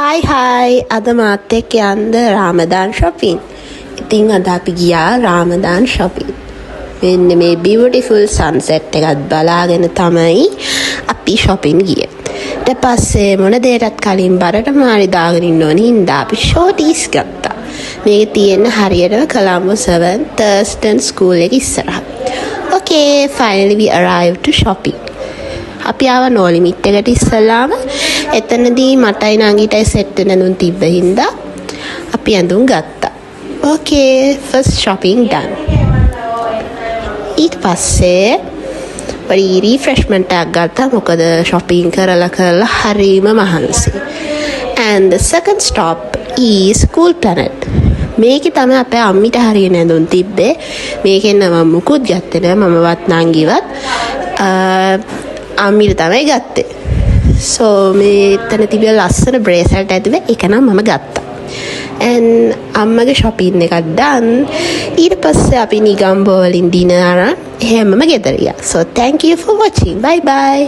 Hi අද මාත් එක්ක යන්න රාමදාන් shopping. ඉතින් අද අපි ගියා රාමදාන් shopping. මෙන්න මේ beautiful sunset එකත් බලාගෙන තමයි අපි shopping ගියේ. ඊට පස්සේ මොන දෙයකටත් කලින් බරට මාරි දාගෙන ඉන්න ඕනේ හින්දා අපි shorties ගත්තා. මේක තියෙන හරියටම Colombo 7 Thurston School එක ඉස්සරහ. Okay, finally we arrived to shopping. අපි ආව no limit එකට ඉස්සලාම එතනදී මටයි නංගිටයි සෙට් වෙනුන් තිබ්බ හින්දා අපි ඇඳුම් ගත්තා. Okay, first shopping done. ඊට පස්සේ පරි refreshment එකක් ගත්තා මොකද shopping කරලා හරිම මහන්සි. And the second stop is Cool Planet. මේකේ තමයි අපේ අම්මිට හරියන ඇඳුම් තිබ්බේ. මේකෙන් නම් මුකුත් ගත්තේ නෑ මමවත් නංගිවත්. අම්මිට තමයි ගත්තේ. So මෙතන තිබිය ලස්සන bracelet ඇතුලේ ඒක නම් මම ගත්තා. And අම්මගේ shopping එකක් done. ඊට පස්සේ අපි නිගම්බෝ වලින් dinner අරන් එහෙමම ගෙදර ගියා. So thank you for watching. Bye bye.